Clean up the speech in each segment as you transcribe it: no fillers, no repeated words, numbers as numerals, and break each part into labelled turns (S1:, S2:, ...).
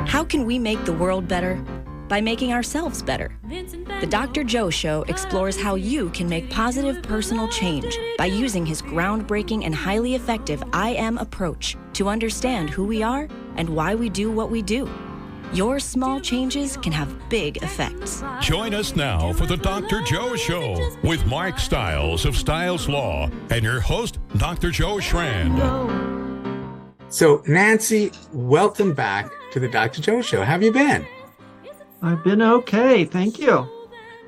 S1: How can we make the world better? By making ourselves better. The Dr. Joe Show explores how you can make positive personal change by using his groundbreaking and highly effective I Am approach to understand who we are and why we do what we do. Your small changes can have big effects.
S2: Join us now for the Dr. Joe Show with Mark Stiles of Stiles Law and your host, Dr. Joe Schran.
S3: So, Nancy, welcome back to the Dr. Joe Show. How have you been?
S4: I've been okay. Thank you.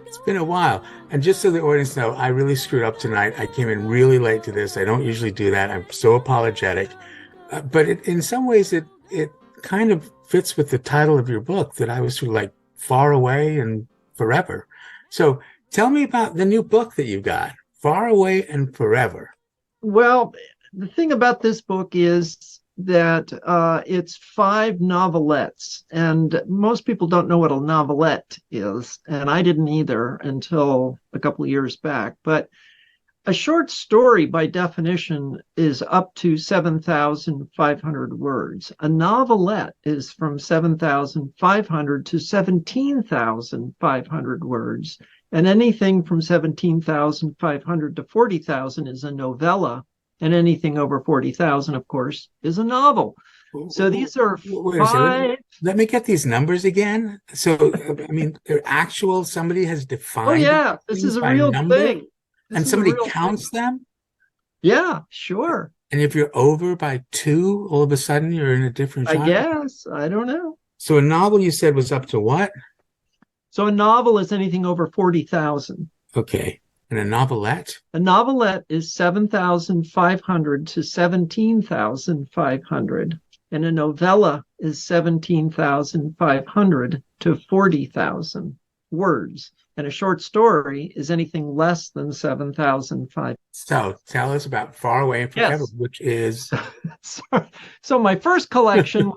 S3: It's been a while. And just so the audience know, I really screwed up tonight. I came in really late to this. I don't usually do that. I'm so apologetic. But in some ways, it kind of fits with the title of your book that I was sort of like Far Away and Forever. So tell me about the new book that you've got, Far Away and Forever.
S4: Well, the thing about this book is that it's 5 novelettes, and most people don't know what a novelette is, and I didn't either until a couple of years back. But a short story, by definition, is up to 7,500 words. A novelette is from 7,500 to 17,500 words, and anything from 17,500 to 40,000 is a novella. And anything over 40,000, of course, is a novel. So these are 5.
S3: Let me get these numbers again. So, I mean, they're actual, somebody has defined.
S4: Oh, yeah, this is a real thing.
S3: And somebody counts them?
S4: Yeah, sure.
S3: And if you're over by 2, all of a sudden you're in a different genre?
S4: I guess. I don't know.
S3: So a novel you said was up to what?
S4: So a novel is anything over 40,000.
S3: Okay. And a novelette? A
S4: novelette is 7,500 to 17,500. And a novella is 17,500 to 40,000 words. And a short story is anything less than 7,500.
S3: So tell us about Far Away and Forever,
S4: yes.
S3: Which is...
S4: So my first collection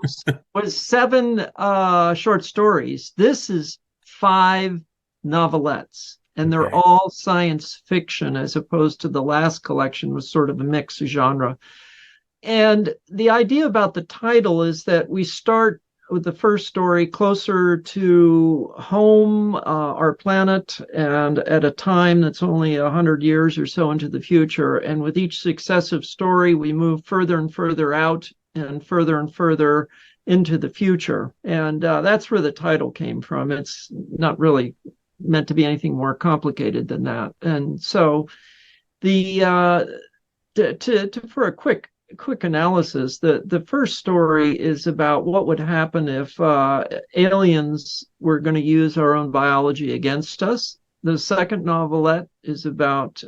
S4: was 7 short stories. This is 5 novelettes. And they're all science fiction, as opposed to the last collection was sort of a mixed genre. And the idea about the title is that we start with the first story closer to home, our planet, and at a time that's only 100 years or so into the future. And with each successive story, we move further and further out and further into the future. And that's where the title came from. It's not really meant to be anything more complicated than that. And so for a quick analysis, the first story is about what would happen if aliens were going to use our own biology against us. The second novelette is about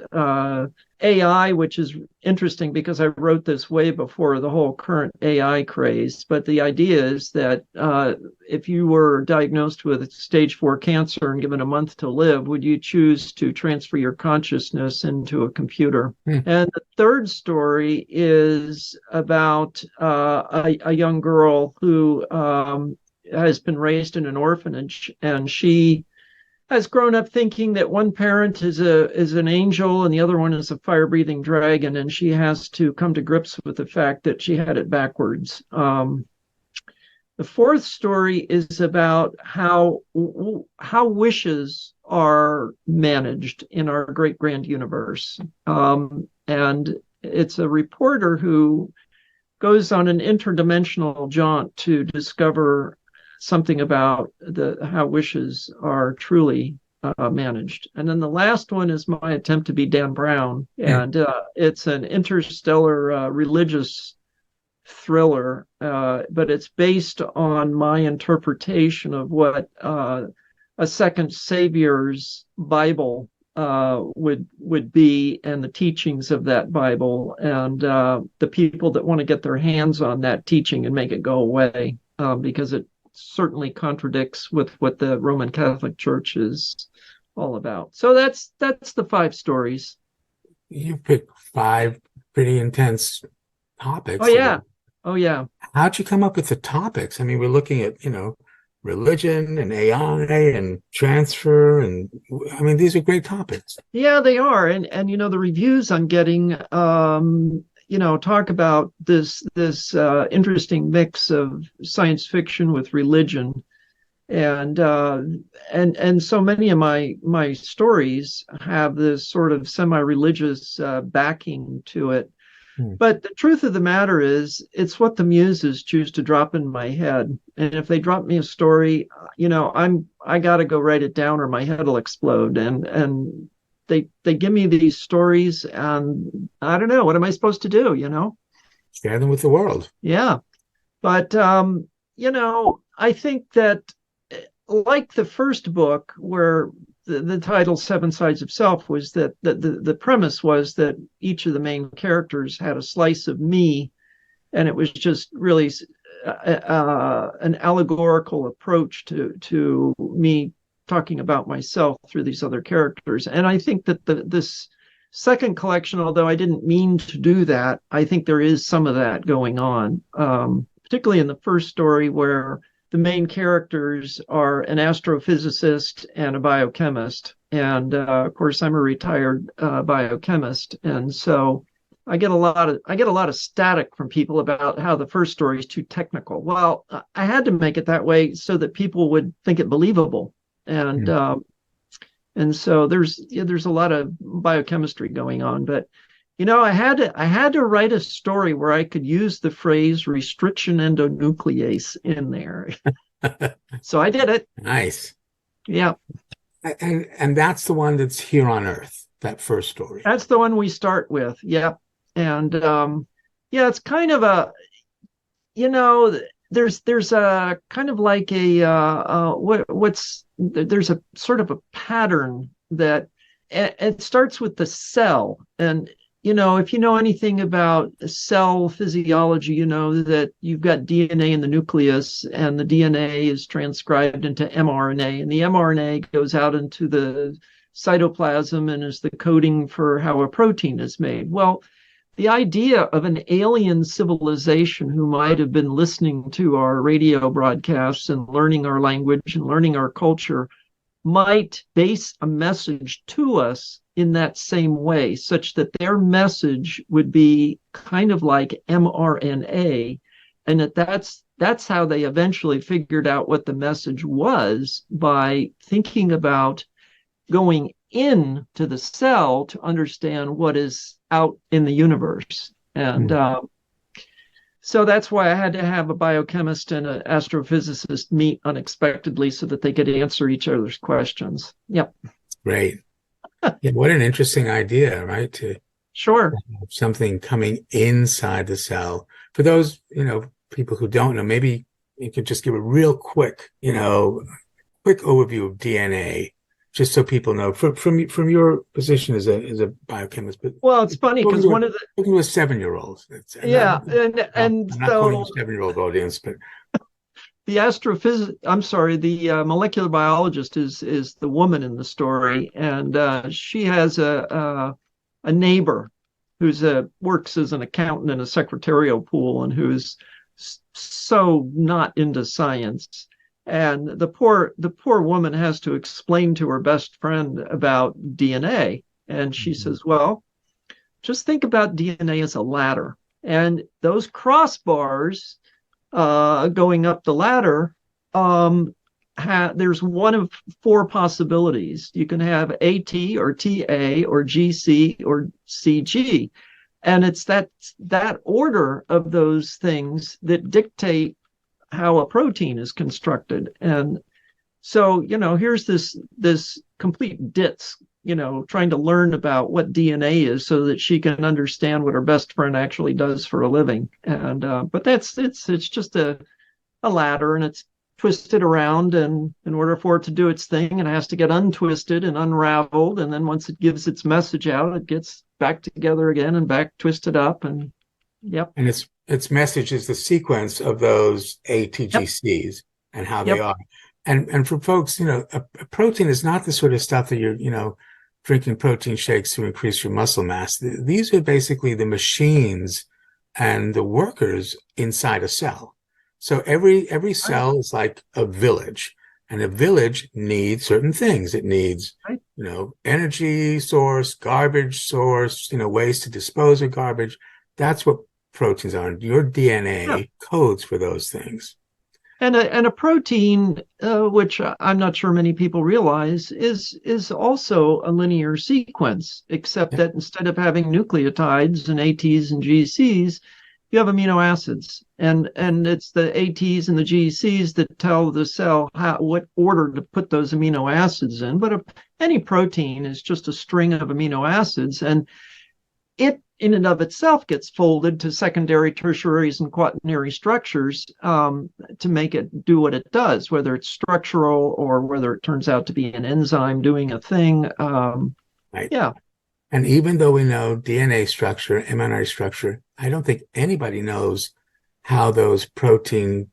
S4: AI, which is interesting because I wrote this way before the whole current AI craze. But the idea is that if you were diagnosed with stage 4 cancer and given a month to live, would you choose to transfer your consciousness into a computer? And the third story is about a young girl who has been raised in an orphanage, and she has grown up thinking that one parent is an angel and the other one is a fire-breathing dragon, and she has to come to grips with the fact that she had it backwards. The fourth story is about how wishes are managed in our great grand universe. And it's a reporter who goes on an interdimensional jaunt to discover something about how wishes are truly managed. And then the last one is my attempt to be Dan Brown. And it's an interstellar religious thriller, but it's based on my interpretation of what a second savior's Bible would be, and the teachings of that Bible, and the people that want to get their hands on that teaching and make it go away, because it certainly contradicts with what the Roman Catholic Church is all about. So that's the 5 stories.
S3: You picked 5 pretty intense topics.
S4: Oh yeah.
S3: How'd you come up with the topics? I mean, we're looking at, religion and AI and transfer, and I mean, these are great topics.
S4: Yeah, they are. And the reviews I'm getting, talk about this interesting mix of science fiction with religion, and so many of my stories have this sort of semi-religious backing to it. But the truth of the matter is, it's what the muses choose to drop in my head. And if they drop me a story, I got to go write it down or my head will explode. And they give me these stories, and I don't know, what am I supposed to do?
S3: Share them with the world.
S4: Yeah, but I think that, like the first book, where the title Seven Sides of Self was that the premise was that each of the main characters had a slice of me, and it was just really an allegorical approach to me talking about myself through these other characters. And I think that this second collection, although I didn't mean to do that, I think there is some of that going on, particularly in the first story, where the main characters are an astrophysicist and a biochemist. And of course, I'm a retired biochemist. And so I get a lot of static from people about how the first story is too technical. Well, I had to make it that way so that people would think it believable. And so there's a lot of biochemistry going on. But I had to write a story where I could use the phrase restriction endonuclease in there. So I did it.
S3: Nice.
S4: Yeah.
S3: And that's the one that's here on Earth, that first story.
S4: That's the one we start with. Yeah. And it's kind of a, there's a kind of like there's a sort of a pattern that it starts with the cell. And if you know anything about cell physiology, you know that you've got DNA in the nucleus, and the DNA is transcribed into mRNA, and the mRNA goes out into the cytoplasm and is the coding for how a protein is made. Well, the idea of an alien civilization who might have been listening to our radio broadcasts and learning our language and learning our culture might base a message to us in that same way, such that their message would be kind of like mRNA, and that's how they eventually figured out what the message was, by thinking about going into the cell to understand what is out in the universe. And so that's why I had to have a biochemist and an astrophysicist meet unexpectedly so that they could answer each other's questions. Yep.
S3: Great. Yeah, what an interesting idea, right? To
S4: sure
S3: have something coming inside the cell. For those, people who don't know, maybe you could just give a real quick overview of DNA, just so people know from your position as a biochemist. But
S4: well, it's funny because one of the
S3: talking to a 7-year-old.
S4: And
S3: I'm not quoting a 7-year-old audience, but
S4: the the molecular biologist is the woman in the story, and she has a neighbor who's works as an accountant in a secretarial pool and who's so not into science. And the poor woman has to explain to her best friend about DNA. And she says, well, just think about DNA as a ladder. And those crossbars going up the ladder, there's one of 4 possibilities. You can have AT or TA or GC or CG. And it's that order of those things that dictate how a protein is constructed. And so, here's this complete ditz, trying to learn about what DNA is so that she can understand what her best friend actually does for a living. And but it's just a ladder, and it's twisted around, and in order for it to do its thing, it has to get untwisted and unraveled, and then once it gives its message out, it gets back together again and back twisted up. And yep.
S3: And its message is the sequence of those ATGCs and how they are. And for folks, a protein is not the sort of stuff that you're, drinking protein shakes to increase your muscle mass. These are basically the machines and the workers inside a cell. So every cell is like a village, and a village needs certain things. It needs, energy source, garbage source, ways to dispose of garbage. That's what proteins are. Your DNA
S4: Yeah.
S3: codes for those things.
S4: And a protein, which I'm not sure many people realize, is also a linear sequence, except that instead of having nucleotides and ATs and GCs, you have amino acids, and it's the ATs and the GCs that tell the cell what order to put those amino acids in. But any protein is just a string of amino acids, and it in and of itself gets folded to secondary, tertiaries, and quaternary structures to make it do what it does, whether it's structural or whether it turns out to be an enzyme doing a thing.
S3: Right.
S4: Yeah.
S3: And even though we know DNA structure, mRNA structure, I don't think anybody knows how those protein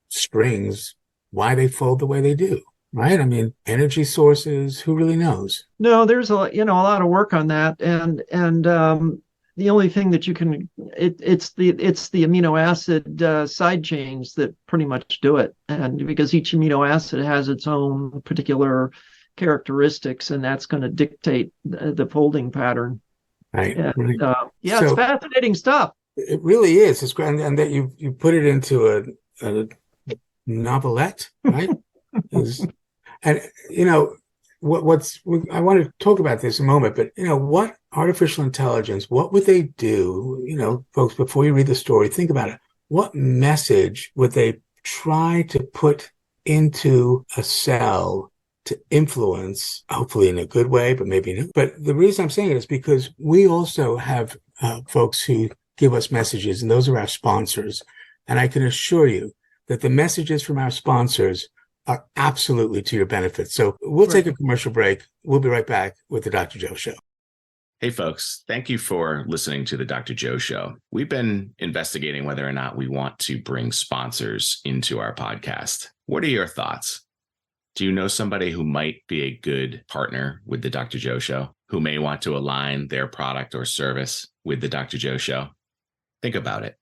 S3: strings, why they fold the way they do. Right? I mean, energy sources, who really knows?
S4: No, there's a lot of work on that, and the only thing that you can it's the amino acid side chains that pretty much do it, and because each amino acid has its own particular characteristics, and that's going to dictate the folding pattern.
S3: Right.
S4: And,
S3: right.
S4: Yeah, so, it's fascinating stuff.
S3: It really is. It's great, and that you put it into a novelette, right? And I want to talk about this in a moment, but what artificial intelligence, what would they do? Folks, before you read the story, think about it. What message would they try to put into a cell to influence, hopefully in a good way, but maybe not. But the reason I'm saying it is because we also have folks who give us messages, and those are our sponsors. And I can assure you that the messages from our sponsors are absolutely to your benefit. So we'll take a commercial break. We'll be right back with the Dr. Joe Show.
S5: Hey, folks, thank you for listening to the Dr. Joe Show. We've been investigating whether or not we want to bring sponsors into our podcast. What are your thoughts? Do you know somebody who might be a good partner with the Dr. Joe Show, who may want to align their product or service with the Dr. Joe Show? Think about it.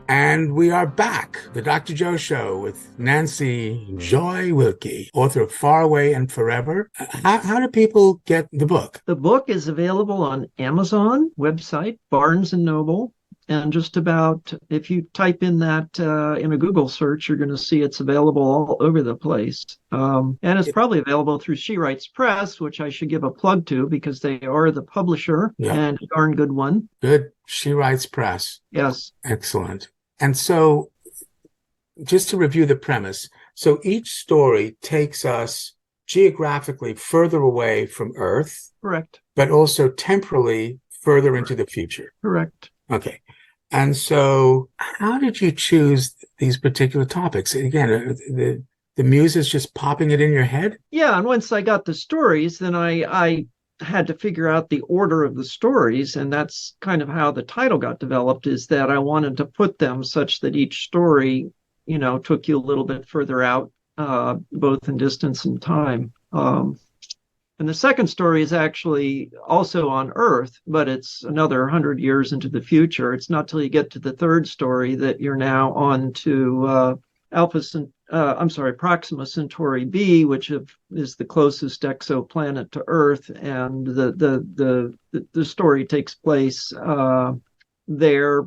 S3: And we are back, the Dr. Joe Show with Nancy Joy Wilkie, author of Faraway and Forever. How do people get the book?
S4: The book is available on Amazon website, Barnes & Noble, and just about, if you type in that in a Google search, you're going to see it's available all over the place. And it's probably available through She Writes Press, which I should give a plug to because they are the publisher, and a darn good one.
S3: Good. She Writes Press.
S4: Yes.
S3: Excellent. And so, just to review the premise, so each story takes us geographically further away from Earth.
S4: Correct.
S3: But also temporally further into the future.
S4: Correct.
S3: Okay. And so, how did you choose these particular topics? Again, the muse is just popping it in your head?
S4: Yeah, and once I got the stories, then I had to figure out the order of the stories, and that's kind of how the title got developed, is that I wanted to put them such that each story, took you a little bit further out, both in distance and time. And the second story is actually also on Earth, but it's another 100 years into the future. It's not till you get to the third story that you're now on to Proxima Centauri B, which is the closest exoplanet to Earth, and the story takes place there,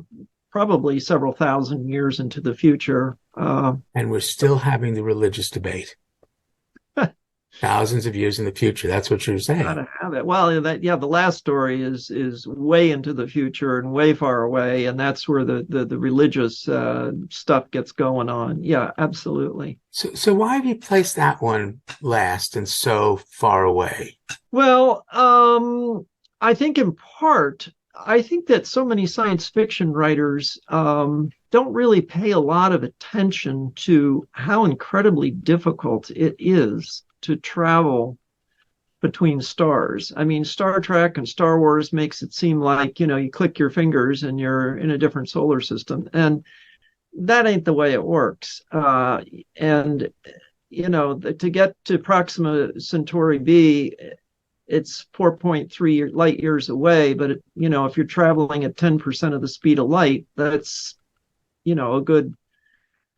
S4: probably several thousand years into the future.
S3: And we're still having the religious debate. Thousands of years in the future. That's what you're saying.
S4: Gotta have it. Well, the last story is way into the future and way far away, and that's where the religious stuff gets going on. Yeah, absolutely.
S3: So why have you placed that one last and so far away?
S4: Well, I think in part, that so many science fiction writers don't really pay a lot of attention to how incredibly difficult it is to travel between stars. I mean, Star Trek and Star Wars makes it seem like, you click your fingers and you're in a different solar system. And that ain't the way it works. To get to Proxima Centauri B, it's 4.3 light years away. But, if you're traveling at 10% of the speed of light, that's, a good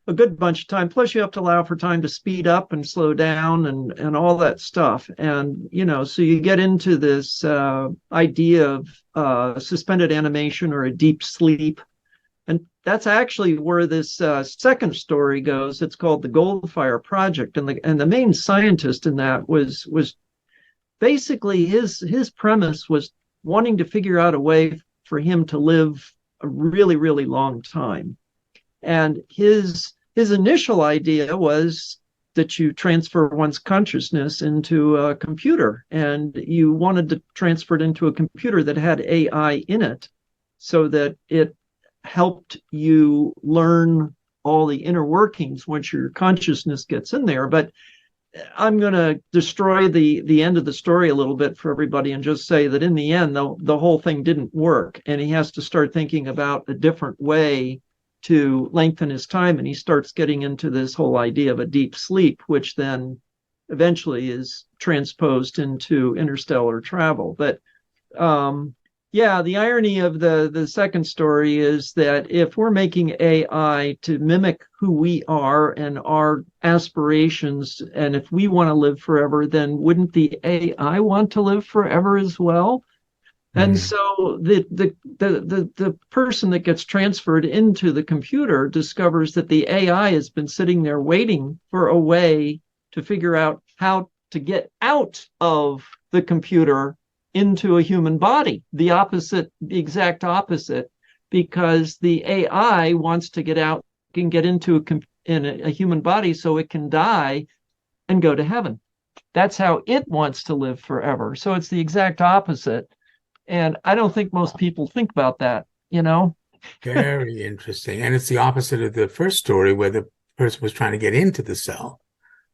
S4: a good bunch of time. Plus, you have to allow for time to speed up and slow down and all that stuff. And, so you get into this idea of suspended animation or a deep sleep. And that's actually where this second story goes. It's called the Goldfire Project. And the main scientist in that was basically his premise was wanting to figure out a way for him to live a really, really long time. And his initial idea was that you transfer one's consciousness into a computer, and you wanted to transfer it into a computer that had AI in it so that it helped you learn all the inner workings once your consciousness gets in there. But I'm going to destroy the end of the story a little bit for everybody and just say that in the end, the whole thing didn't work. And he has to start thinking about a different way to lengthen his time. And he starts getting into this whole idea of a deep sleep, which then eventually is transposed into interstellar travel. But the irony of the second story is that if we're making AI to mimic who we are and our aspirations, and if we want to live forever, then wouldn't the AI want to live forever as well? And so the person that gets transferred into the computer discovers that the AI has been sitting there waiting for a way to figure out how to get out of the computer into a human body, the exact opposite, because the AI wants to get out, can get into a human body so it can die and go to heaven. That's how it wants to live forever. So it's the exact opposite. And I don't think most people think about that,
S3: Very interesting. And it's the opposite of the first story where the person was trying to get into the cell,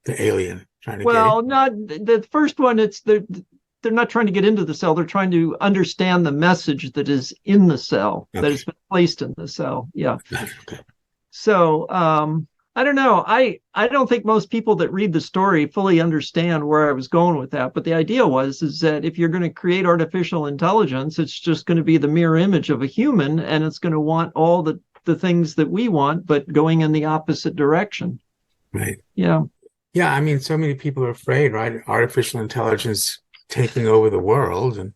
S3: the alien trying to get in.
S4: Not the first one. They're not trying to get into the cell. They're trying to understand the message that is in the cell, that has been placed in the cell. Yeah.
S3: Okay.
S4: So I don't know. I don't think most people that read the story fully understand where I was going with that. But the idea is that if you're going to create artificial intelligence, it's just going to be the mirror image of a human, and it's going to want all the things that we want, but going in the opposite direction.
S3: Right.
S4: Yeah.
S3: Yeah. I mean, so many people are afraid, right? Artificial intelligence taking over the world, and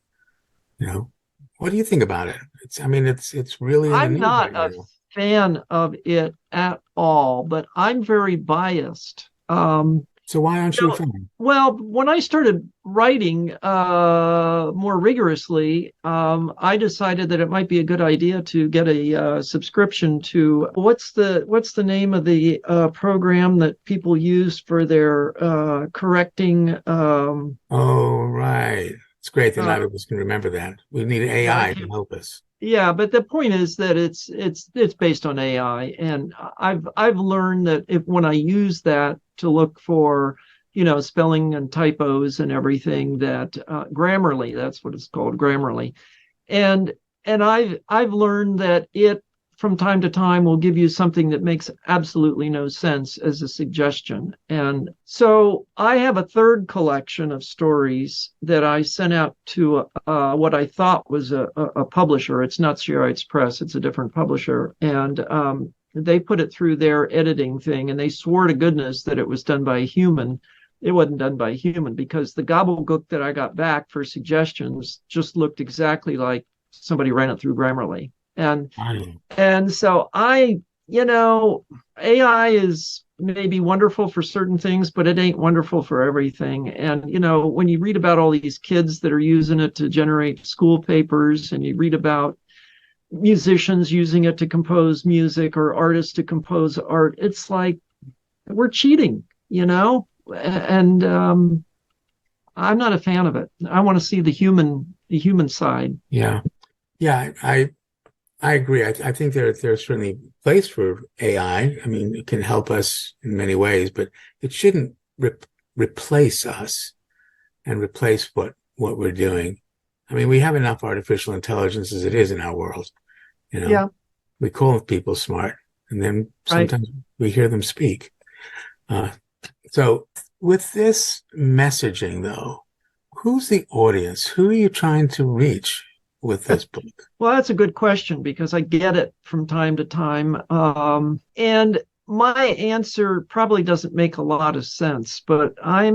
S3: what do you think about it? It's really.
S4: I'm not a fan of it at all, but I'm very biased.
S3: So why aren't you a fan?
S4: Well, when I started writing more rigorously, I decided that it might be a good idea to get a subscription to what's the name of the program that people use for their correcting.
S3: Oh, right. It's great that neither of us can remember that. We need AI to help us.
S4: Yeah, but the point is that it's based on AI, and I've learned that when I use that to look for spelling and typos and everything, that Grammarly, that's what it's called, Grammarly, and I've learned that it from time to time will give you something that makes absolutely no sense as a suggestion. And so I have a third collection of stories that I sent out to what I thought was a publisher. It's not Sierra Press, it's a different publisher. And they put it through their editing thing, and they swore to goodness that it was done by a human. It wasn't done by a human, because the gobbledygook that I got back for suggestions just looked exactly like somebody ran it through Grammarly. And so AI is maybe wonderful for certain things, but it ain't wonderful for everything. And, when you read about all these kids that are using it to generate school papers, and you read about musicians using it to compose music or artists to compose art, it's like we're cheating, and I'm not a fan of it. I want to see the human side.
S3: Yeah. I agree. I think there's certainly a place for AI. I mean, it can help us in many ways, but it shouldn't replace us and replace what we're doing. I mean, we have enough artificial intelligence as it is in our world.
S4: Yeah.
S3: We call people smart, and then sometimes we hear them speak. So with this messaging, though, who's the audience? Who are you trying to reach with this book?
S4: Well, that's a good question, because I get it from time to time. And my answer probably doesn't make a lot of sense, but I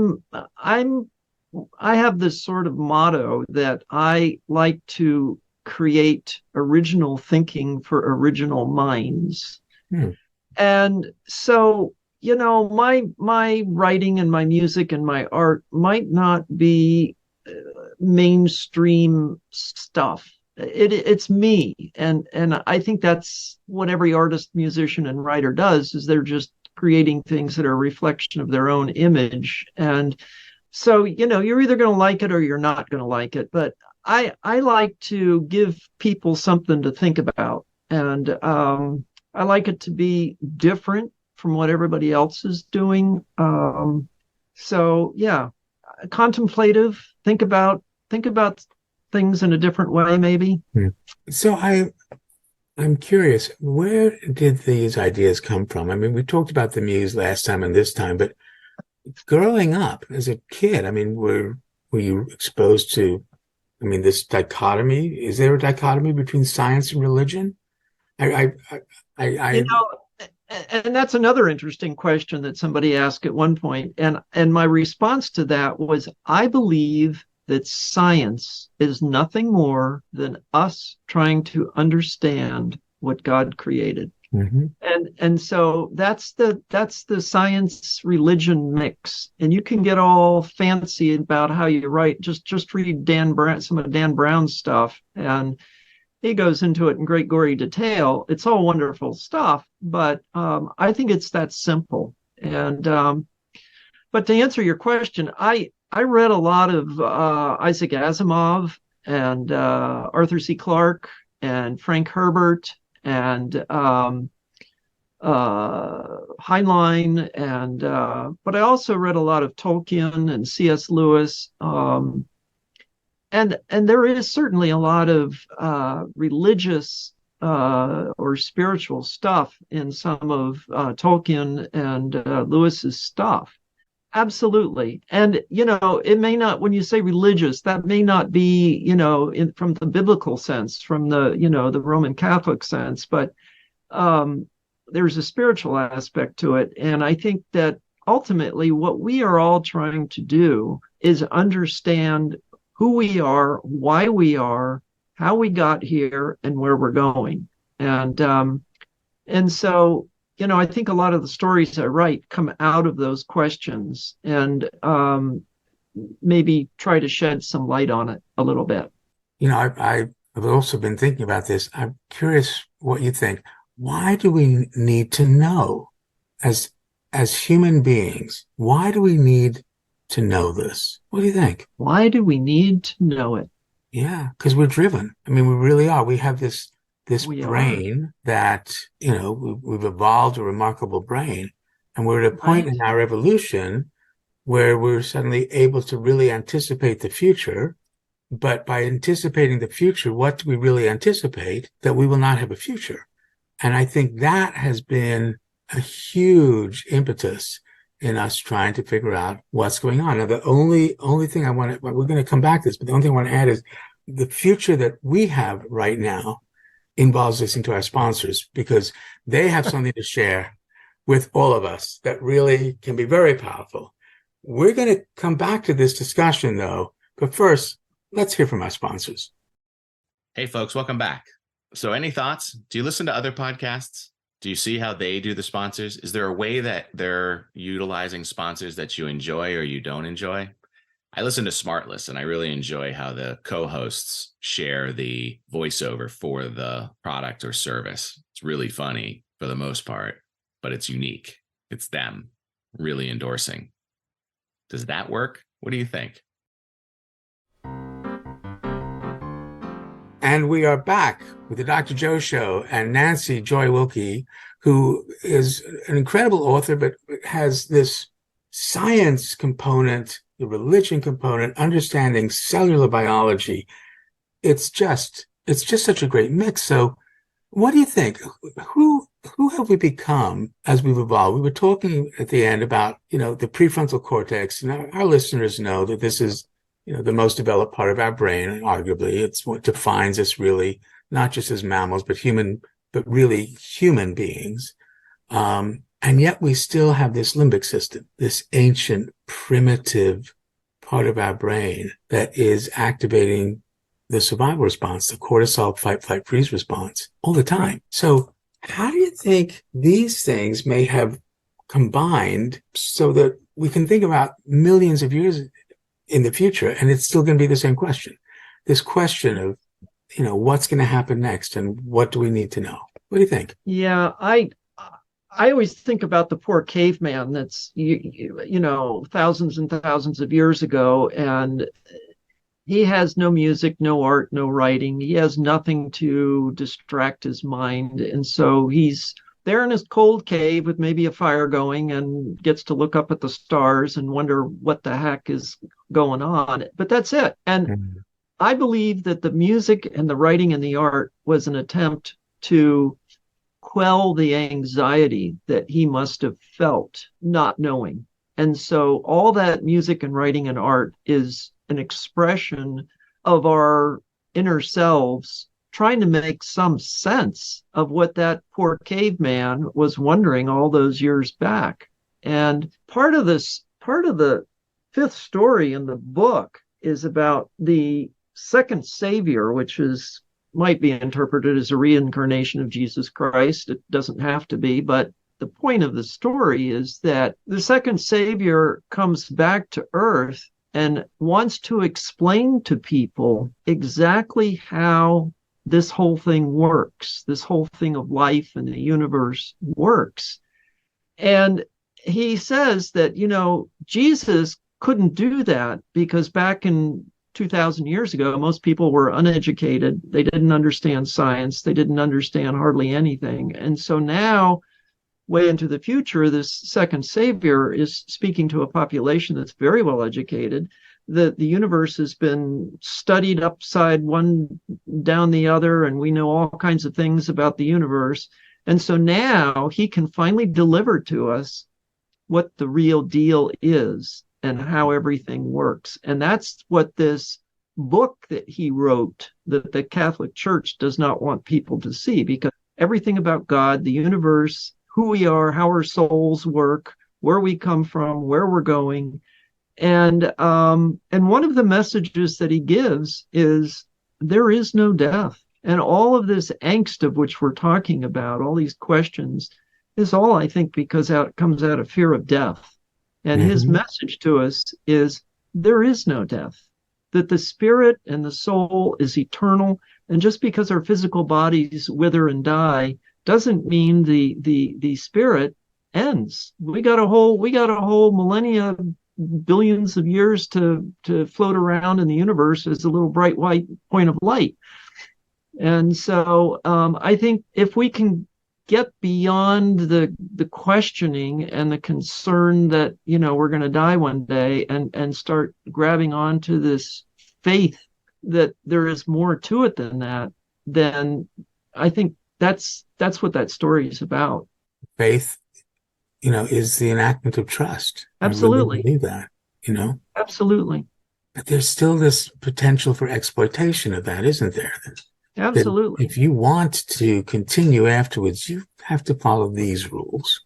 S4: have this sort of motto that I like to create original thinking for original minds. And so, my writing and my music and my art might not be mainstream stuff. It's me, and I think that's what every artist, musician, and writer does, is they're just creating things that are a reflection of their own image. And so, you're either going to like it or you're not going to like it. But I like to give people something to think about, and I like it to be different from what everybody else is doing. So yeah, contemplative. Think about things in a different way, maybe.
S3: So I'm curious, where did these ideas come from? I mean, we talked about the muse last time and this time, but growing up as a kid, I mean, were you exposed to, this dichotomy? Is there a dichotomy between science and religion? And
S4: that's another interesting question that somebody asked at one point. And my response to that was, I believe that science is nothing more than us trying to understand what God created. And so that's the science religion mix. And you can get all fancy about how you write. Just read some of Dan Brown's stuff, and he goes into it in great gory detail. It's all wonderful stuff, but I think it's that simple. And but to answer your question, I read a lot of Isaac Asimov and Arthur C. Clarke and Frank Herbert and Heinlein, and but I also read a lot of Tolkien and C.S. Lewis. And there is certainly a lot of religious or spiritual stuff in some of Tolkien and Lewis's stuff. Absolutely. And, it may not, when you say religious, that may not be, from the biblical sense, from the, the Roman Catholic sense, but there's a spiritual aspect to it. And I think that ultimately what we are all trying to do is understand who we are, why we are, how we got here, and where we're going. And so, I think a lot of the stories I write come out of those questions, and maybe try to shed some light on it a little bit.
S3: I've also been thinking about this. I'm curious what you think. Why do we need to know as human beings? Why do we need to know this? What do you think?
S4: Why do we need to know it?
S3: Yeah, because we're driven. We really are. We have this brain that, we've evolved a remarkable brain. And we're at a point in our evolution where we're suddenly able to really anticipate the future. But by anticipating the future, what do we really anticipate? That we will not have a future. And I think that has been a huge impetus in us trying to figure out what's going on. Now, the only thing we're going to come back to this, but the only thing I want to add is the future that we have right now involves listening to our sponsors, because they have something to share with all of us that really can be very powerful. We're going to come back to this discussion, though, but first, let's hear from our sponsors.
S5: Hey, folks, welcome back. So any thoughts? Do you listen to other podcasts? Do you see how they do the sponsors? Is there a way that they're utilizing sponsors that you enjoy or you don't enjoy? I listen to Smartless, and I really enjoy how the co-hosts share the voiceover for the product or service. It's really funny for the most part, but it's unique. It's them really endorsing. Does that work? What do you think?
S3: And we are back with the Dr. Joe Show and Nancy Joy Wilkie, who is an incredible author, but has this science component, the religion component, understanding cellular biology. It's just such a great mix. So what do you think? Who have we become as we've evolved? We were talking at the end about, the prefrontal cortex. And our listeners know that this is, the most developed part of our brain, and arguably it's what defines us really, not just as mammals, but really human beings. And And yet we still have this limbic system, this ancient, primitive part of our brain that is activating the survival response, the cortisol fight, flight, freeze response all the time. So how do you think these things may have combined so that we can think about millions of years in the future, and it's still going to be the same question? This question of, what's going to happen next and what do we need to know? What do you think?
S4: Yeah, I always think about the poor caveman that's, thousands and thousands of years ago, and he has no music, no art, no writing. He has nothing to distract his mind. And so he's there in his cold cave with maybe a fire going and gets to look up at the stars and wonder what the heck is going on. But that's it. And I believe that the music and the writing and the art was an attempt to quell the anxiety that he must have felt not knowing. And so all that music and writing and art is an expression of our inner selves trying to make some sense of what that poor caveman was wondering all those years back. And part of the fifth story in the book is about the second savior, which might be interpreted as a reincarnation of Jesus Christ. It doesn't have to be, but the point of the story is that the second savior comes back to Earth and wants to explain to people exactly how this whole thing works, this whole thing of life and the universe works. And he says that, Jesus couldn't do that because back in 2,000 years ago, most people were uneducated. They didn't understand science. They didn't understand hardly anything. And so now, way into the future, this second savior is speaking to a population that's very well educated. The universe has been studied upside one down the other, and we know all kinds of things about the universe. And so now he can finally deliver to us what the real deal is and how everything works. And that's what this book that he wrote, that the Catholic Church does not want people to see, because everything about God, the universe, who we are, how our souls work, where we come from, where we're going. And one of the messages that he gives is there is no death. And all of this angst of which we're talking about, all these questions, is all, I think, because it comes out of fear of death. And his message to us is there is no death, that the spirit and the soul is eternal. And just because our physical bodies wither and die doesn't mean the spirit ends. We got a whole millennia, billions of years to float around in the universe as a little bright white point of light. And so I think if we can get beyond the questioning and the concern that, we're going to die one day and start grabbing onto this faith that there is more to it than that, then I think that's what that story is about.
S3: Faith, is the enactment of trust.
S4: Absolutely.
S3: I really believe that,
S4: Absolutely.
S3: But there's still this potential for exploitation of that, isn't there?
S4: Absolutely.
S3: If you want to continue afterwards, you have to follow these rules.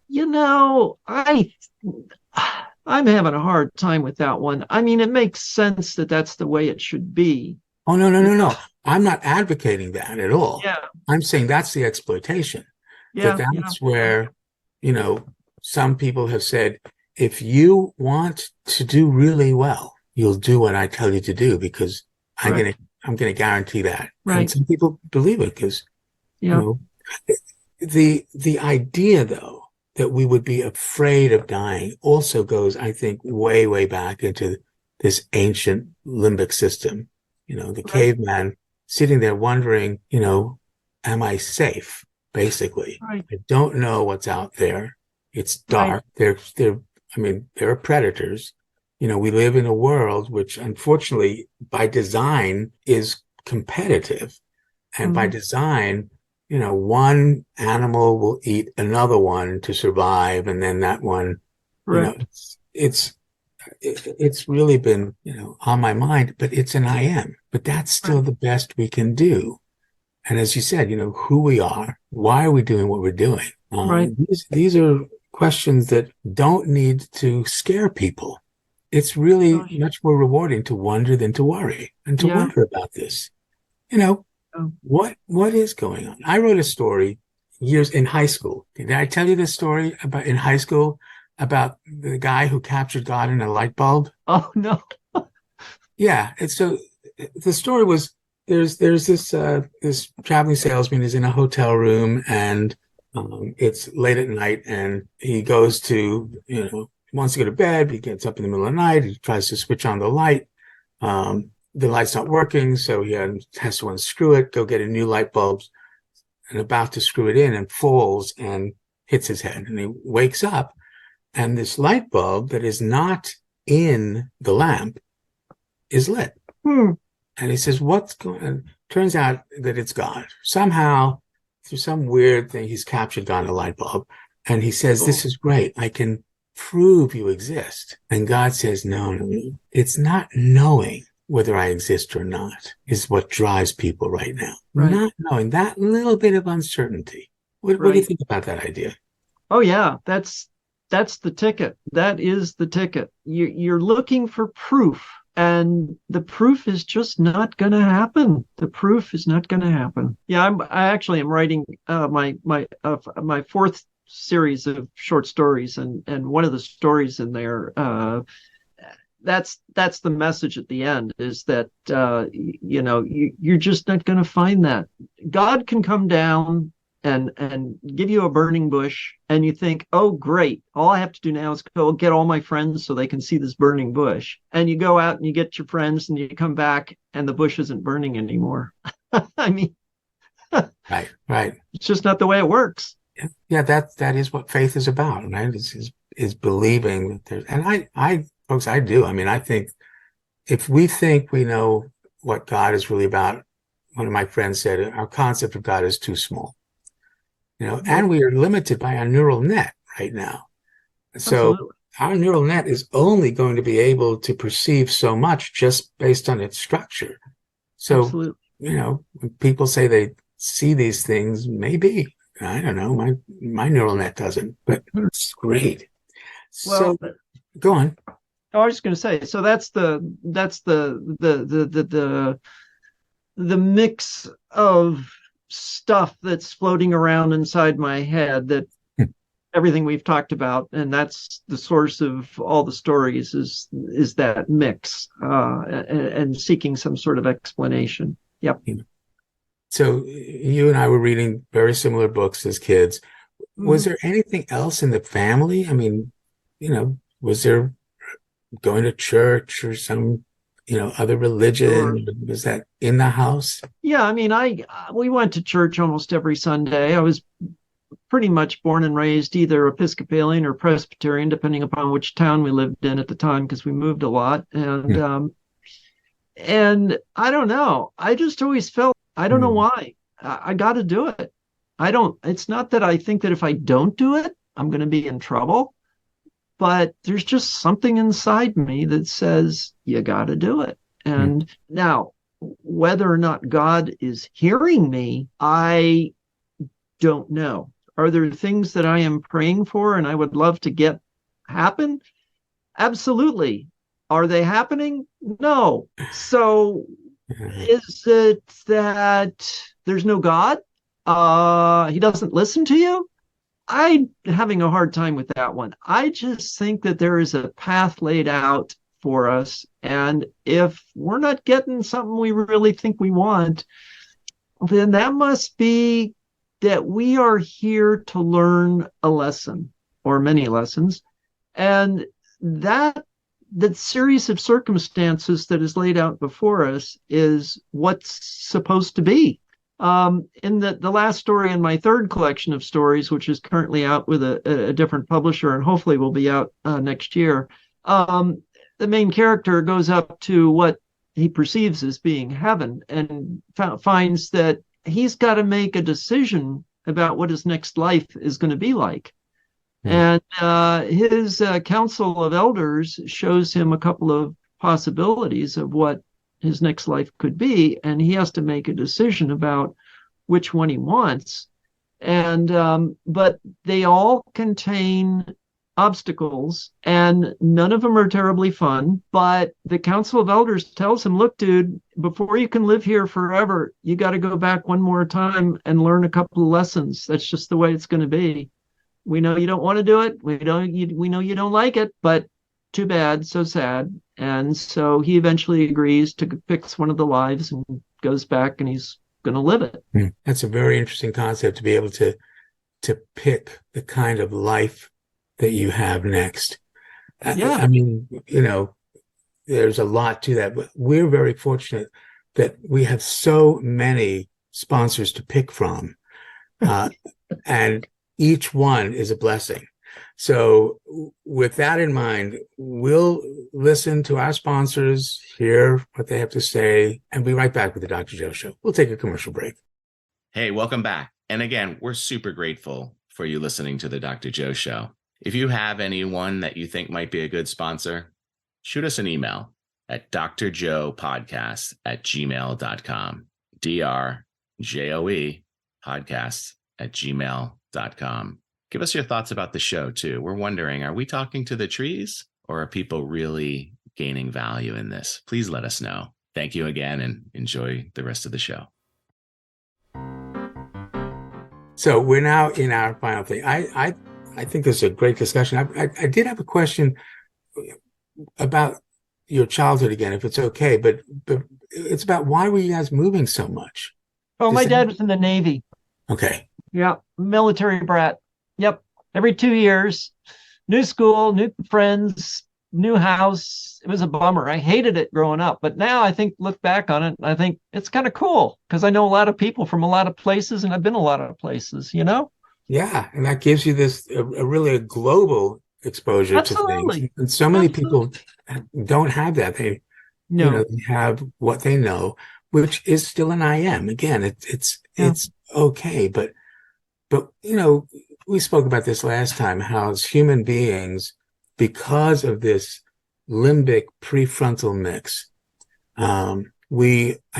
S4: I'm having a hard time with that one. I mean, it makes sense that that's the way it should be.
S3: Oh, no. I'm not advocating that at all.
S4: Yeah.
S3: I'm saying that's the exploitation.
S4: Yeah.
S3: But that's where, some people have said, if you want to do really well, you'll do what I tell you to do because I'm going to guarantee that.
S4: Right.
S3: And some people believe it because, the idea though, that we would be afraid of dying also goes, I think, way, way back into this ancient limbic system. The caveman sitting there wondering, am I safe? Basically,
S4: right.
S3: I don't know what's out there. It's dark. Right. There are predators. We live in a world which, unfortunately, by design is competitive. And by design, one animal will eat another one to survive. And then that one, it's really been, on my mind, but it's an I am. But that's still the best we can do. And as you said, who we are, why are we doing what we're doing? These are questions that don't need to scare people. It's really much more rewarding to wonder than to worry, and to wonder about this. What is going on? I wrote a story years in high school. Did I tell you this story about in high school about the guy who captured God in a light bulb?
S4: Oh, no.
S3: Yeah. And so the story was there's this traveling salesman is in a hotel room, and it's late at night, and he goes to, wants to go to bed. He gets up in the middle of the night. He tries to switch on the light. The light's not working, so he has to unscrew it, go get a new light bulb, and about to screw it in, and falls and hits his head. And he wakes up, and this light bulb that is not in the lamp is lit. And he says, what's going on? Turns out that it's God. Somehow, through some weird thing, he's captured God in a light bulb. And he says, this is great. I can prove you exist. And God says, no. It's not knowing whether I exist or not is what drives people right now. Right. Not knowing, that little bit of uncertainty. What do you think about that idea?
S4: Oh, yeah. That's the ticket. That is the ticket. You're looking for proof. And the proof is just not going to happen. The proof is not going to happen. Yeah, I actually am writing my fourth series of short stories, and one of the stories in there, that's the message at the end, is that you're just not going to find that. God can come down and give you a burning bush, and you think, oh, great, all I have to do now is go get all my friends so they can see this burning bush. And you go out and you get your friends, and you come back and the bush isn't burning anymore. I mean,
S3: right.
S4: It's just not the way it works.
S3: Yeah, that is what faith is about, right? Is believing that there's, and I folks, I do. I mean, I think if we think we know what God is really about, one of my friends said, our concept of God is too small. And we are limited by our neural net right now. So Absolutely. Our neural net is only going to be able to perceive so much just based on its structure. So, Absolutely. When people say they see these things, maybe, I don't know, my neural net doesn't, but it's great.
S4: Well,
S3: so go on.
S4: I was just going to say, so that's the mix of stuff that's floating around inside my head, that everything we've talked about, and that's the source of all the stories, is that mix, and seeking some sort of explanation. Yep.
S3: So you and I were reading very similar books as kids. Was there anything else in the family? I mean, was there going to church or some other religion? Sure. Was that in the house?
S4: Yeah, I mean, we went to church almost every Sunday. I was pretty much born and raised either Episcopalian or Presbyterian, depending upon which town we lived in at the time, because we moved a lot. And and I don't know. I just always felt, I don't know why, I got to do it. It's not that I think that if I don't do it, I'm going to be in trouble. But there's just something inside me that says, you got to do it. And now, whether or not God is hearing me, I don't know. Are there things that I am praying for and I would love to get happen? Absolutely. Are they happening? No. So is it that there's no God? He doesn't listen to you? I'm having a hard time with that one. I just think that there is a path laid out for us. And if we're not getting something we really think we want, then that must be that we are here to learn a lesson, or many lessons. And that series of circumstances that is laid out before us is what's supposed to be. In the last story in my third collection of stories, which is currently out with a different publisher and hopefully will be out next year, the main character goes up to what he perceives as being heaven and finds that he's got to make a decision about what his next life is going to be like. And his council of elders shows him a couple of possibilities of what his next life could be, and he has to make a decision about which one he wants. And but they all contain obstacles, and none of them are terribly fun. But the Council of Elders tells him, look, dude, before you can live here forever, you got to go back one more time and learn a couple of lessons. That's just the way it's going to be. We know you don't want to do it. We know you don't like it, but too bad, so sad. And so he eventually agrees to fix one of the lives and goes back, and he's going to live it.
S3: That's a very interesting concept, to be able to pick the kind of life that you have next.
S4: Yeah.
S3: I mean, there's a lot to that, but we're very fortunate that we have so many sponsors to pick from, and each one is a blessing. So with that in mind, we'll listen to our sponsors, hear what they have to say, and be right back with the Dr. Joe Show. We'll take a commercial break.
S5: Hey, welcome back. And again, we're super grateful for you listening to the Dr. Joe Show. If you have anyone that you think might be a good sponsor, shoot us an email at drjoepodcast@gmail.com. DRJOE podcast@gmail.com. Give us your thoughts about the show, too. We're wondering, are we talking to the trees, or are people really gaining value in this? Please let us know. Thank you again, and enjoy the rest of the show.
S3: So we're now in our final thing. I think this is a great discussion. I did have a question about your childhood again, if it's okay, but it's about, why were you guys moving so much?
S4: Oh, my dad was in the Navy.
S3: Okay.
S4: Yeah, military brat. Yep. Every 2 years, new school, new friends, new house. It was a bummer. I hated it growing up, but now I look back on it, and I think it's kind of cool, because I know a lot of people from a lot of places, and I've been a lot of places,
S3: Yeah, and that gives you this really a global exposure
S4: Absolutely.
S3: to things. And so many people don't have that. They they have what they know, which is still an I am. Again, it's okay, but we spoke about this last time, how as human beings, because of this limbic prefrontal mix, I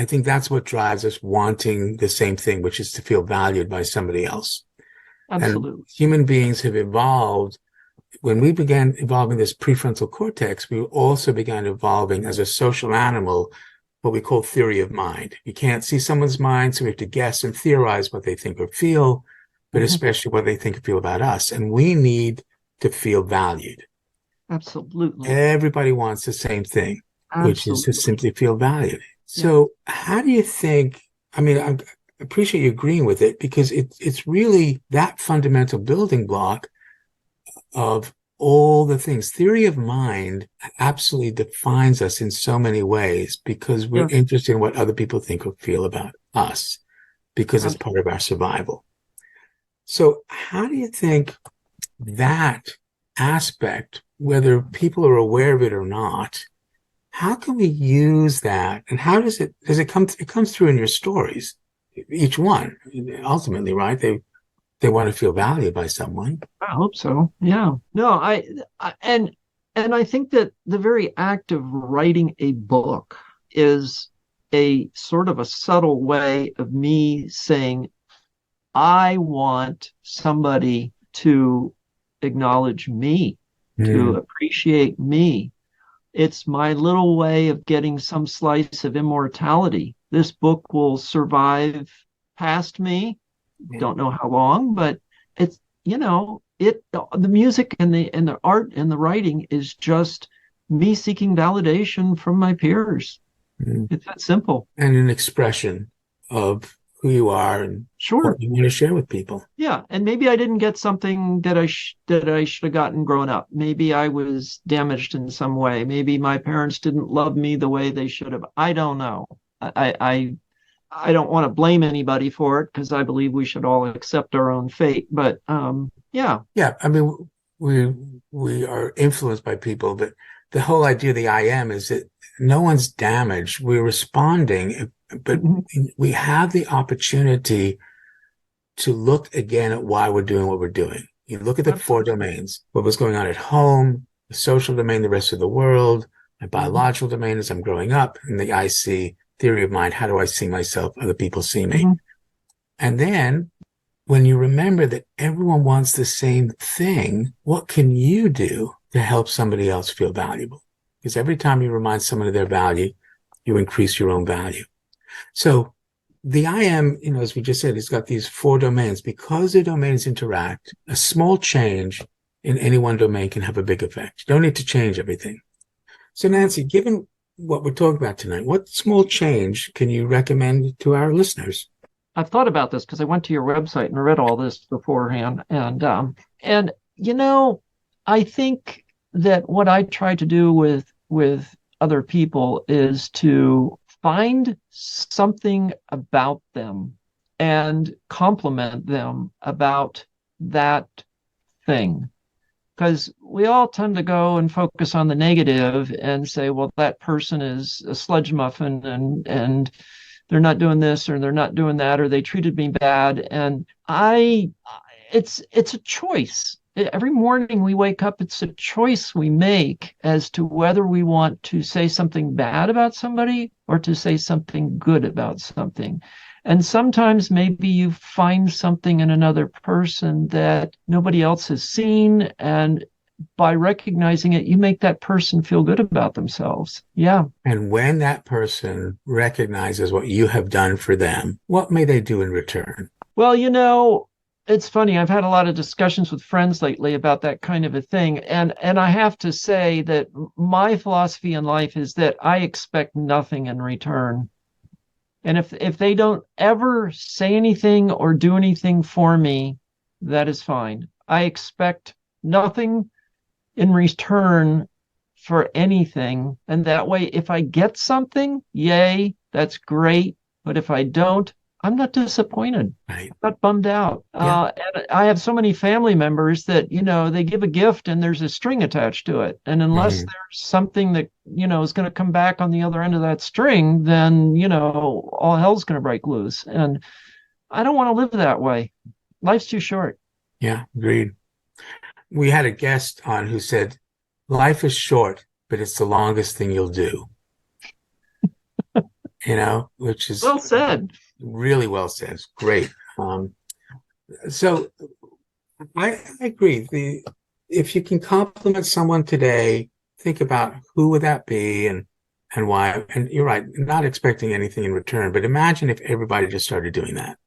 S3: think that's what drives us wanting the same thing, which is to feel valued by somebody else.
S4: Absolutely.
S3: And human beings have evolved. When we began evolving this prefrontal cortex, we also began evolving as a social animal, what we call theory of mind. You can't see someone's mind, so we have to guess and theorize what they think or feel, but especially what they think or feel about us. And we need to feel valued.
S4: Absolutely.
S3: Everybody wants the same thing, which is to simply feel valued. So how do you think, I appreciate you agreeing with it, because it's really that fundamental building block of all the things. Theory of mind absolutely defines us in so many ways, because we're interested in what other people think or feel about us, because it's part of our survival. So how do you think that aspect, whether people are aware of it or not, how can we use that? And how does it come? It comes through in your stories, each one, ultimately, right? They want to feel valued by someone.
S4: I hope so. Yeah. No, and I think that the very act of writing a book is a sort of a subtle way of me saying, I want somebody to acknowledge me, to appreciate me. It's my little way of getting some slice of immortality. This book will survive past me. Don't know how long, but it's, the music and the art and the writing is just me seeking validation from my peers. It's that simple.
S3: And an expression of who you are and what you want to share with people.
S4: Yeah, and maybe I didn't get something that I should have gotten growing up. Maybe I was damaged in some way. Maybe my parents didn't love me the way they should have. I don't know. I don't want to blame anybody for it, because I believe we should all accept our own fate. But yeah.
S3: We are influenced by people, but the whole idea of the I am is that no one's damaged. We're responding, but we have the opportunity to look again at why we're doing what we're doing. You look at the four domains: what was going on at home, the social domain, the rest of the world, my biological domain as I'm growing up, and the I see theory of mind. How do I see myself? Other people see me. And then when you remember that everyone wants the same thing, what can you do to help somebody else feel valuable? Because every time you remind someone of their value, you increase your own value. So the I am, as we just said, it's got these 4 domains. Because the domains interact, a small change in any one domain can have a big effect. You don't need to change everything. So Nancy, given what we're talking about tonight, what small change can you recommend to our listeners?
S4: I've thought about this because I went to your website and read all this beforehand. And I think that what I try to do with other people is to find something about them and compliment them about that thing. Because we all tend to go and focus on the negative and say, well, that person is a sludge muffin and they're not doing this or they're not doing that or they treated me bad. And it's a choice. Every morning we wake up, it's a choice we make as to whether we want to say something bad about somebody or to say something good about something. And sometimes maybe you find something in another person that nobody else has seen. And by recognizing it, you make that person feel good about themselves. Yeah.
S3: And when that person recognizes what you have done for them, what may they do in return?
S4: Well, it's funny. I've had a lot of discussions with friends lately about that kind of a thing. And I have to say that my philosophy in life is that I expect nothing in return. And if they don't ever say anything or do anything for me, that is fine. I expect nothing in return for anything. And that way, if I get something, yay, that's great. But if I don't, I'm not disappointed.
S3: Right.
S4: I'm not bummed out.
S3: Yeah.
S4: And I have so many family members that, they give a gift and there's a string attached to it. And unless there's something that, is going to come back on the other end of that string, then, all hell's going to break loose. And I don't want to live that way. Life's too short.
S3: Yeah, agreed. We had a guest on who said, life is short, but it's the longest thing you'll do. Which is
S4: well said.
S3: Really well said. It's great. So I agree. If you can compliment someone today, think about who would that be and why. And you're right, not expecting anything in return. But imagine if everybody just started doing that.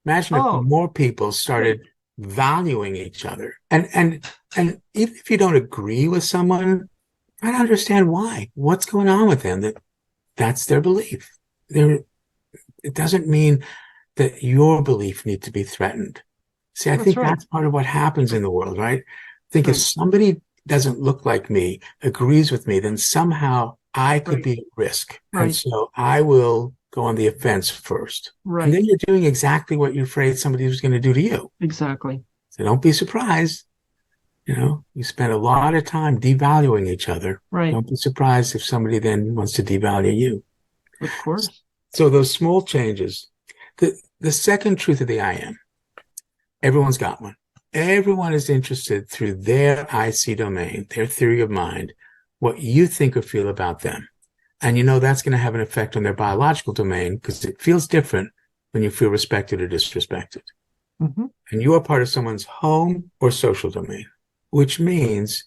S3: Imagine if more people started valuing each other. And even if you don't agree with someone, try to understand why. What's going on with them? That's their belief. It doesn't mean that your belief needs to be threatened. See, I think that's part of what happens in the world, right? I think if somebody doesn't look like me, agrees with me, then somehow I could be at risk. Right. And so I will go on the offense first. Right. And then you're doing exactly what you're afraid somebody was going to do to you.
S4: Exactly.
S3: So don't be surprised. You spend a lot of time devaluing each other. Right. Don't be surprised if somebody then wants to devalue you.
S4: Of course.
S3: So those small changes. The second truth of the I am, everyone's got one. Everyone is interested through their IC domain, their theory of mind, what you think or feel about them. And that's going to have an effect on their biological domain because it feels different when you feel respected or disrespected. Mm-hmm. And you are part of someone's home or social domain, which means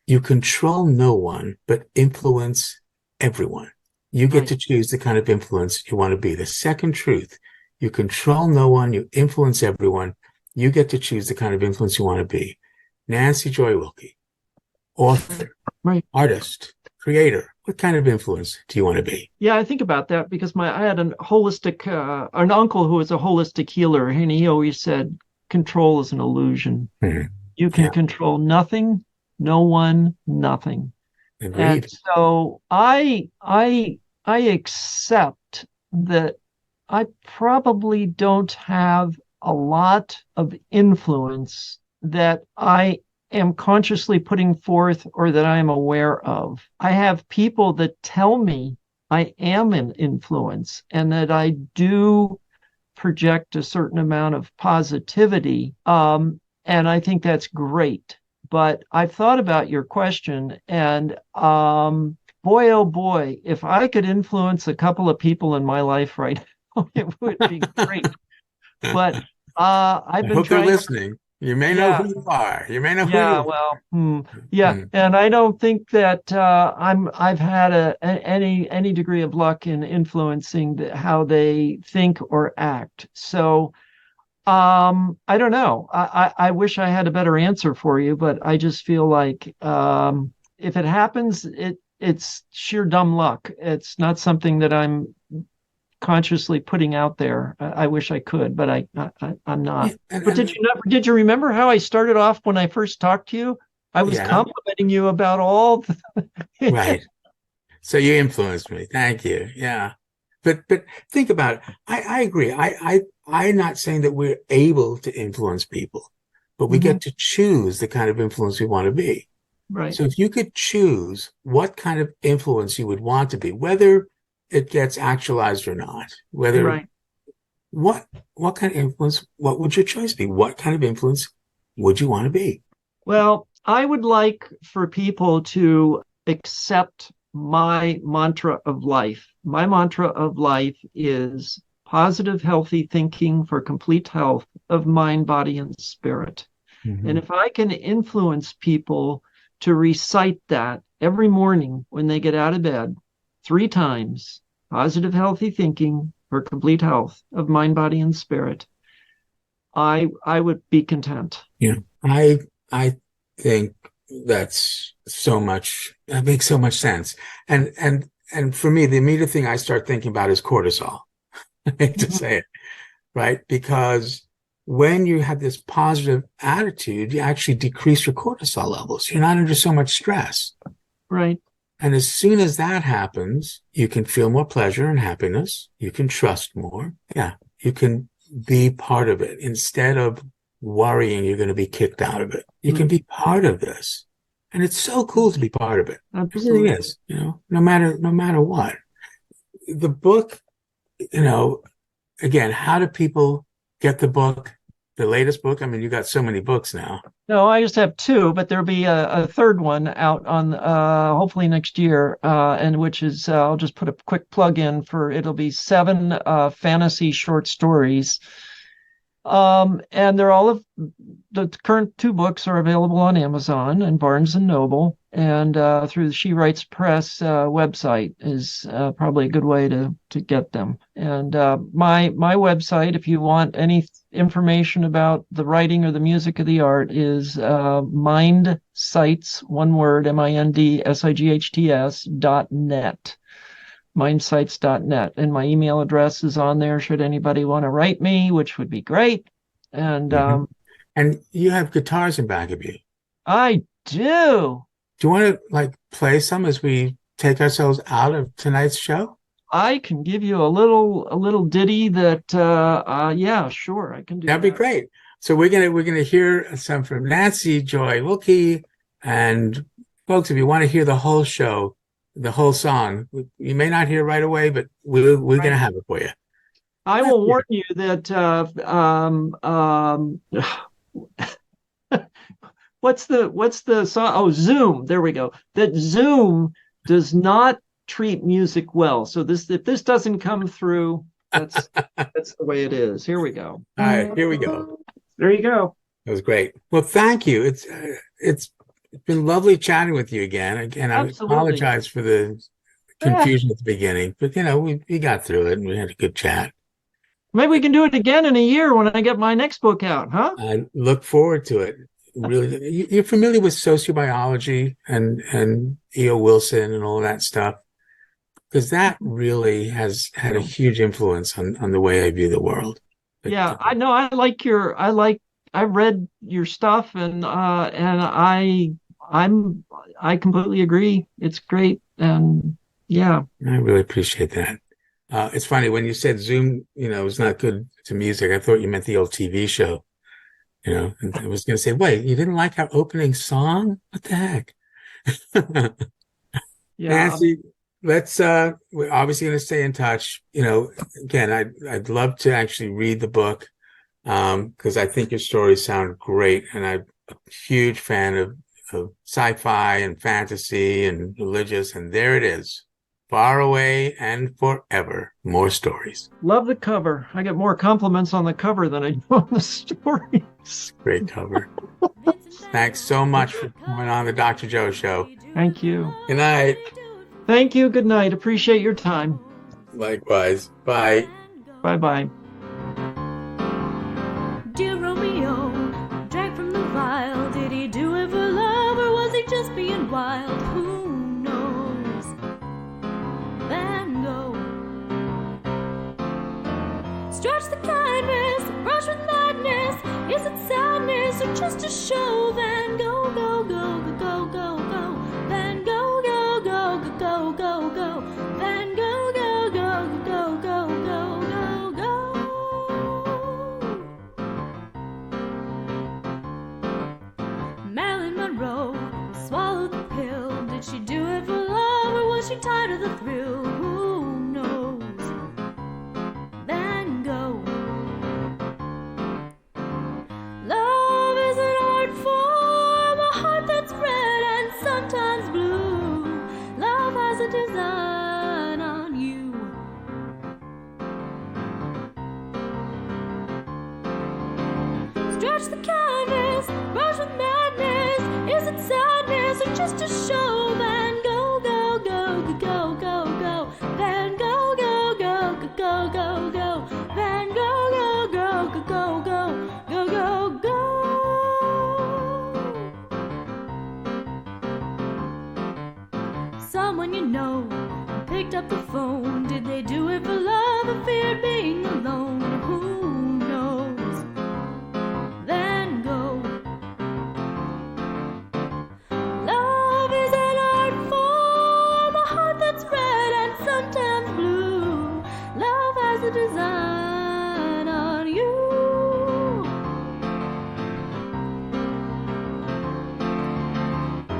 S3: you control no one but influence everyone. You get to choose the kind of influence you want to be. The second truth, you control no one, you influence everyone. You get to choose the kind of influence you want to be. Nancy Joy Wilkie, author, artist, creator. What kind of influence do you want to be?
S4: Yeah, I think about that because I had an uncle who was a holistic healer, and he always said, control is an illusion. Mm-hmm. You can control nothing, no one, nothing.
S3: Agreed.
S4: And so I accept that I probably don't have a lot of influence that I am consciously putting forth or that I am aware of. I have people that tell me I am an influence and that I do project a certain amount of positivity. And I think that's great. But I've thought about your question, and boy, oh boy, if I could influence a couple of people in my life right now, it would be great. But I've
S3: I
S4: been
S3: hope they're
S4: trying.
S3: listening. You may know
S4: Yeah.
S3: who you are. You may know who
S4: Yeah,
S3: you
S4: well, yeah,
S3: are.
S4: and I don't think that I've had any degree of luck in influencing how they think or act. So I don't know. I wish I had a better answer for you, but I just feel like if it happens, it's sheer dumb luck. It's not something that I'm consciously putting out there. I wish I could, but I'm not.
S3: Yeah, and,
S4: But
S3: and
S4: did you remember how I started off when I first talked to you? I was
S3: yeah,
S4: complimenting you about all
S3: right. So you influenced me. Thank you. Yeah. But think about it. I agree. I'm not saying that we're able to influence people, but we
S4: Mhm.
S3: get to choose the kind of influence we want to be.
S4: Right.
S3: So if you could choose what kind of influence you would want to be, whether it gets actualized or not, whether
S4: Right.
S3: what what kind of influence, what would your choice be? What kind of influence would you want to be?
S4: Well, I would like for people to accept my mantra of life. My mantra of life is positive, healthy thinking for complete health of mind, body, and spirit. And
S3: Mhm.
S4: if I can influence people to recite that every morning when they get out of bed 3 times, positive, healthy thinking for complete health of mind, body, and spirit, I would be content.
S3: Yeah, I think that's so much. That makes so much sense. And for me, the immediate thing I start thinking about is cortisol. I hate to
S4: Mhm.
S3: say it, right? Because when you have this positive attitude, you actually decrease your cortisol levels. You're not under so much stress.
S4: Right.
S3: And as soon as that happens, you can feel more pleasure and happiness. You can trust more. Yeah, you can be part of it instead of worrying you're going to be kicked out of it. You can
S4: Mm.
S3: be part of this. And it's so cool to be part of it. It really
S4: Absolutely.
S3: is, no matter what. The book, again, how do people get the book, the latest book? I mean, you got so many books now.
S4: No, I just have two, but there'll be a third one out on hopefully next year, and which is I'll just put a quick plug in for it'll be 7 fantasy short stories. And they're all of the current 2 books are available on Amazon and Barnes and Noble, and through the She Writes Press website is probably a good way to get them. And my website, if you want any information about the writing or the music of the art, is mindsights, one word, mindsights.net. Mindsights.net. And my email address is on there should anybody want to write me, which would be great. And
S3: Mhm. And you have guitars in back of you.
S4: I do.
S3: Do you want to play some as we take ourselves out of tonight's show?
S4: I can give you a little ditty that yeah, sure, I can do
S3: That'd be
S4: that.
S3: great. So we're gonna hear some from Nancy Joy Wilkie, and folks, if you want to hear the whole show, the whole song, you may not hear right away, but we're gonna
S4: Right.
S3: have it for you.
S4: I
S3: Let's
S4: will
S3: hear
S4: warn
S3: it.
S4: you that what's the song? Oh, Zoom. There we go. That Zoom does not treat music well. So if this doesn't come through, that's the way it is. Here we go.
S3: All right, here we go.
S4: There you go.
S3: That was great. Well, thank you. It's been lovely chatting with you again. Again, I
S4: Absolutely.
S3: apologize for the
S4: Yeah.
S3: confusion at the beginning, but we got through it and we had a good chat.
S4: Maybe we can do it again in a year when I get my next book out, huh?
S3: I look forward to it. Really, you're familiar with sociobiology and E.O. Wilson and all that stuff, because that really has had a huge influence on the way I view the world. But,
S4: Yeah, I know. I read your stuff, and I completely agree. It's great, and yeah.
S3: I really appreciate that. It's funny when you said Zoom, is not good to music. I thought you meant the old TV show, and I was going to say, wait, you didn't like our opening song? What the heck?
S4: Yeah.
S3: Nancy, we're obviously going to stay in touch. Again, I'd love to actually read the book, because I think your stories sound great. And I'm a huge fan of sci-fi and fantasy and religious. And there it is. Faraway and Forever. More stories.
S4: Love the cover. I get more compliments on the cover than I do on the stories.
S3: Great cover. Thanks so much for coming on the Dr. Joe Show.
S4: Thank you.
S3: Good night.
S4: Thank you. Good night. Appreciate your time.
S3: Likewise. Bye.
S4: Bye-bye.
S6: Dear Romeo, drank from the vial. Did he do it for love, or was he just being wild? Who knows? Van Gogh. Stretch the kindness, brush with madness. Is it sadness or just a show? Van Gogh, go, go, go, go, go. Van Gogh, go, go, go, go, go. Van Gogh, go, go, go, go, go, go, go. Marilyn Monroe swallowed the pill. Did she do it for love, or was she tired of the thrill? Who knows? Van Gogh. Love is an art form, a heart that's red and sometimes blue. Love has a design on you. Stretch the canvas, brush with madness. Is it sadness or just a show? Van Gogh, go, go, go, go, go. Van Gogh, go, go, go, go, go. Van Gogh, go, go, go, go, go, go, go. Someone you know picked up the phone. Did they do it for love or feared being alone? Who knows? Van Gogh. Love is an art form, a heart that's red and sometimes blue. Love has a design on you.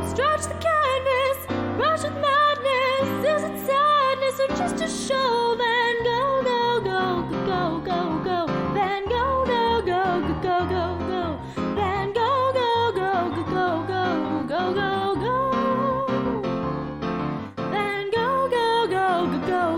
S6: Stretch the canvas, brush with madness. Is it sadness or just a show? Van Gogh, go, go, go, go, go. Van Gogh, go, go, go, go, go. Van Gogh, go, go, go, go, go, go, go. Van Gogh, go, go, go,